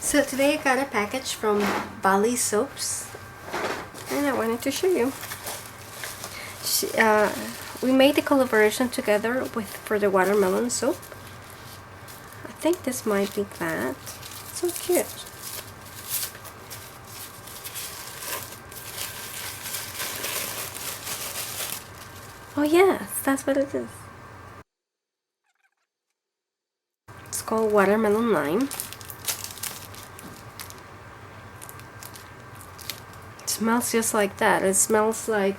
So today I got a package from Valley Soaps and I wanted to show you. We made the collaboration together for the watermelon soap. I think this might be that. So cute. Oh yes, that's what it is. It's called Watermelon Lime. It smells just like that. It smells like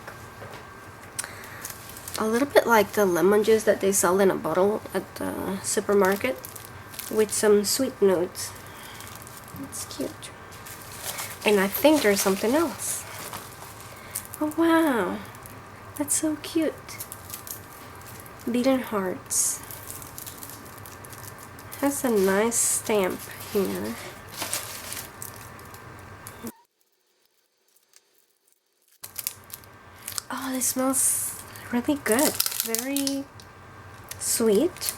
a little bit like the lemon juice that they sell in a bottle at the supermarket with some sweet notes. It's cute. And I think there's something else. Oh wow, that's so cute. Beaten hearts. Has a nice stamp here. Oh, this smells really good. Very sweet.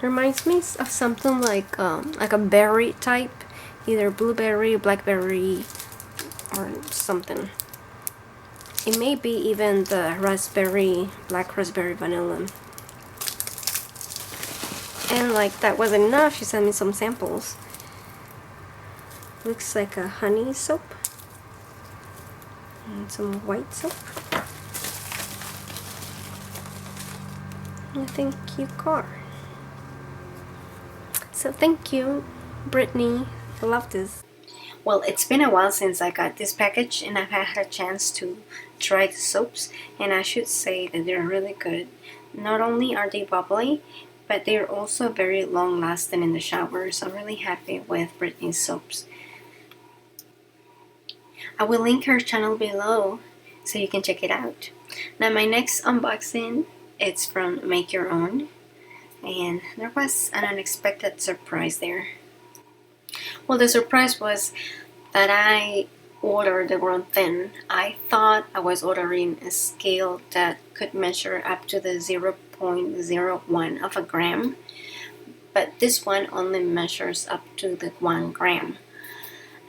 Reminds me of something like a berry type, either blueberry, blackberry, or something. It may be even the raspberry, black raspberry vanilla. And like that wasn't enough, she sent me some samples. Looks like a honey soap. And some white soap. And a thank you card. So thank you, Brittany. I love this. Well, it's been a while since I got this package and I've had a chance to try the soaps, and I should say that they're really good. Not only are they bubbly, but they're also very long lasting in the shower, so I'm really happy with Brittany's soaps. I will link her channel below so you can check it out. Now my next unboxing, it's from Make Your Own, and there was an unexpected surprise there. Well, the surprise was that I ordered the wrong thing. I thought I was ordering a scale that could measure up to the 0.01 of a gram, but this one only measures up to the 1 gram.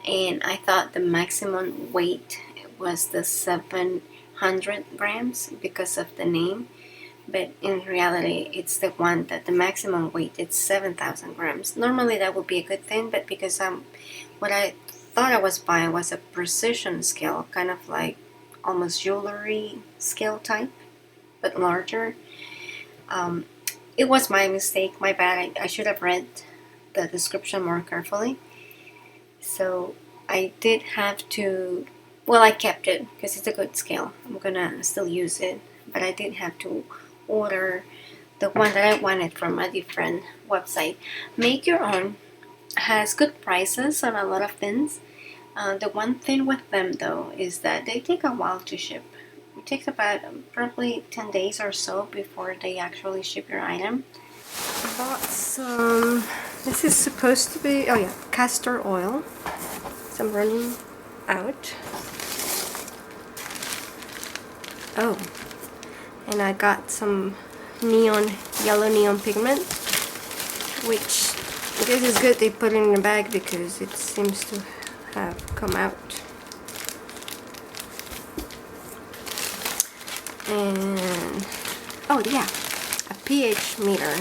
And I thought the maximum weight was the 700 grams because of the name, but in reality it's the one that the maximum weight is 7,000 grams. Normally that would be a good thing, but because what I thought I was buying was a precision scale, kind of like almost jewelry scale type, but larger. It was my mistake, my bad. I should have read the description more carefully. So I did have to, well, I kept it because it's a good scale. I'm gonna still use it, but I did have to order the one that I wanted from a different website. Make Your Own has good prices on a lot of things. The one thing with them though is that they take a while to ship. It takes about probably 10 days or so before they actually ship your item. I bought some, this is supposed to be, oh yeah, castor oil. So I'm running out. Oh, and I got some yellow neon pigment, which I guess is good they put it in a bag because it seems to have come out. And oh yeah, a pH meter.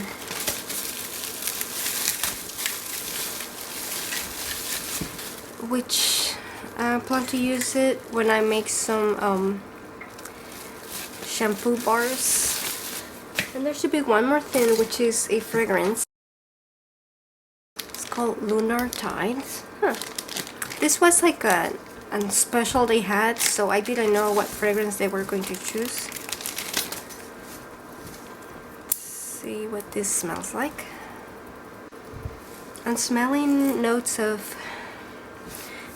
Which I plan to use it when I make some shampoo bars. And there should be one more thing, which is a fragrance. It's called Lunar Tides. This was like a special they had, so I didn't know what fragrance they were going to choose. Let's see what this smells like. I'm smelling notes of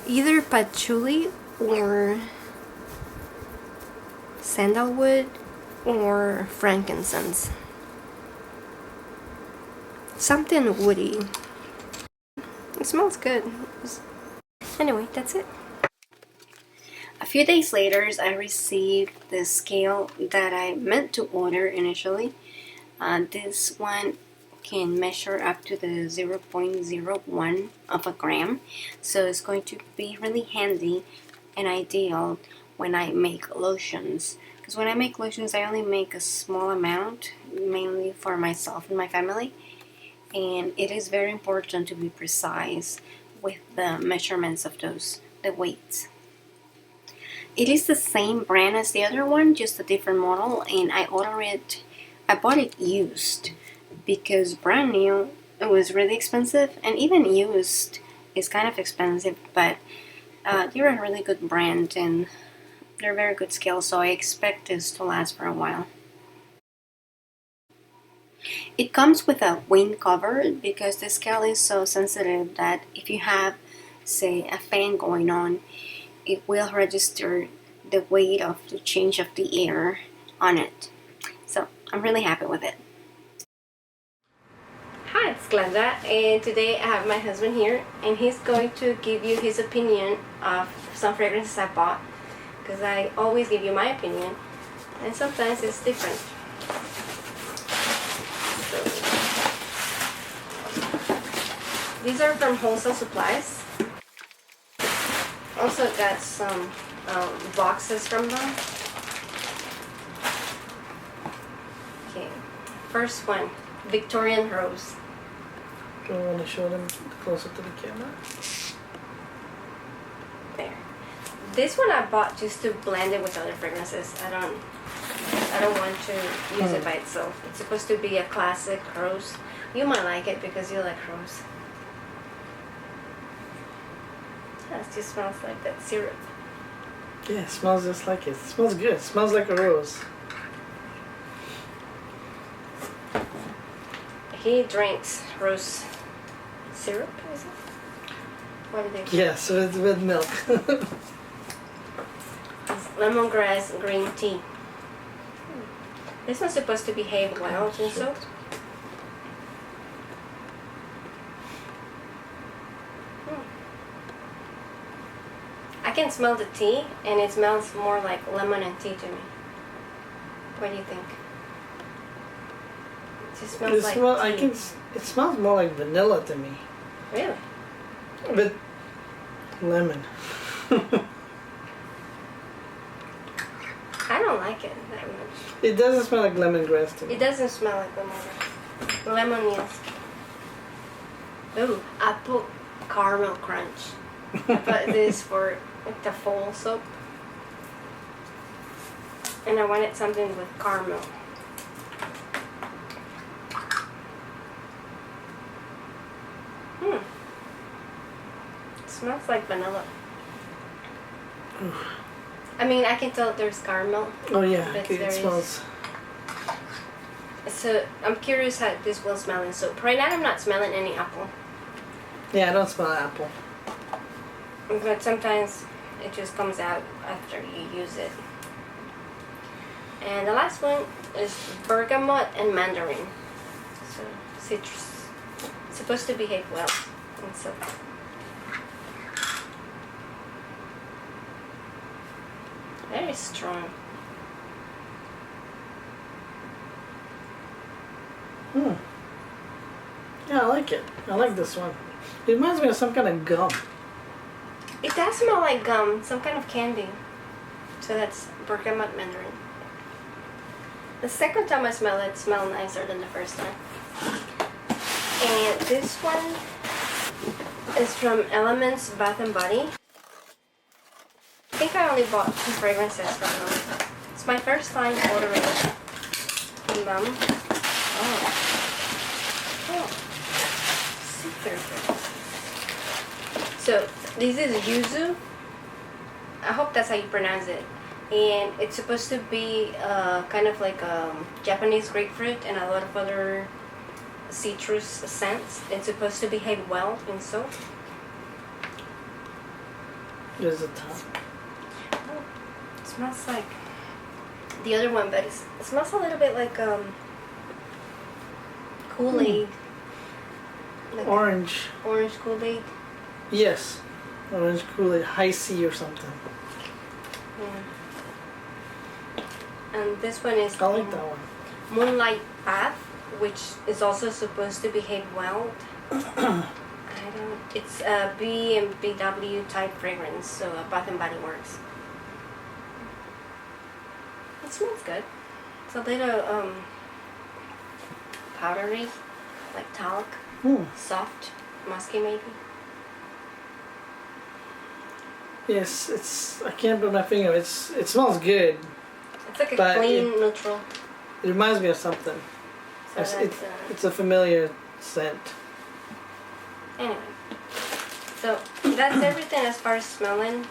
either patchouli or sandalwood or frankincense. Something woody. It smells good. Anyway, that's it. A few days later, I received the scale that I meant to order initially. This one can measure up to the 0.01 of a gram, so it's going to be really handy and ideal when I make lotions. Because when I make lotions, I only make a small amount, mainly for myself and my family, and it is very important to be precise with the measurements of the weights. It is the same brand as the other one, just a different model, and I bought it used, because brand new, it was really expensive, and even used is kind of expensive, but they're a really good brand, and they're very good scale, so I expect this to last for a while. It comes with a wind cover, because the scale is so sensitive that if you have, say, a fan going on, it will register the weight of the change of the air on it. So I'm really happy with it. Hi, it's Glenda, and today I have my husband here, and he's going to give you his opinion of some fragrances I bought, because I always give you my opinion, and sometimes it's different. So, these are from Wholesale Supplies. Also got some boxes from them. Okay, first one, Victorian Rose. Do you want to show them closer to the camera? There. This one I bought just to blend it with other fragrances. I don't want to use it by itself. It's supposed to be a classic rose. You might like it because you like rose. Yeah, it just smells like that syrup. Yeah, it smells just like it. It smells good. It smells like a rose. He drinks rose syrup, is it? What do they call it? Yeah, so it's with milk. It's lemongrass green tea. This one's supposed to behave well, and so. I can smell the tea, and it smells more like lemon and tea to me. What do you think? It just smells like tea. It smells more like vanilla to me. Really? But lemon. I don't like it that much. It doesn't smell like lemongrass to me. It doesn't smell like lemongrass. Lemon, yes. Ooh, apple caramel crunch. I bought this for like the fall soap, and I wanted something with caramel. It smells like vanilla. I mean, I can tell there's caramel. Oh yeah, okay, it smells. So I'm curious how this will smell in soap. Right now I'm not smelling any apple. Yeah, I don't smell apple. But sometimes it just comes out after you use it. And the last one is bergamot and mandarin. So citrus. It's supposed to behave well in soap. Very strong. Yeah, I like it. I like this one. It reminds me of some kind of gum. It does smell like gum, some kind of candy. So that's bergamot mandarin. The second time I smell it, it smelled nicer than the first time. And this one is from Elements Bath and Body. I think I only bought 2 fragrances from them. It's my first time ordering from them. Super good. So this is yuzu. I hope that's how you pronounce it. And it's supposed to be kind of like Japanese grapefruit and a lot of other citrus scents. It's supposed to behave well in soap. There's a top. Oh, it smells like the other one, but it smells a little bit like Kool-Aid. Like orange. Orange Kool-Aid. Yes. Orange Kool-Aid. High C or something. Yeah. And this one is I like that one. Moonlight Bath. which is also supposed to behave well. It's a B&BW type fragrance, so Bath and Body Works. It smells good. It's a little powdery, like talc, soft, musky maybe. Yes, I can't put my finger. It smells good. It's like a clean, neutral. It reminds me of something. So it's a familiar scent. Anyway, so that's everything as far as smelling.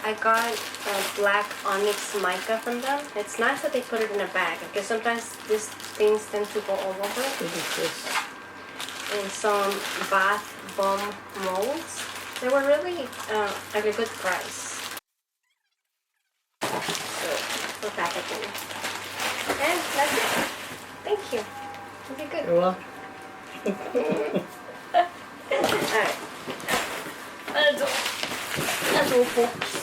I got a black onyx mica from them. It's nice that they put it in a bag because sometimes these things tend to go all over. And some bath bomb molds. They were really at a good price. So, for packaging. And that's it. Thank you. Okay, good. You're welcome. Alright. That's all, folks.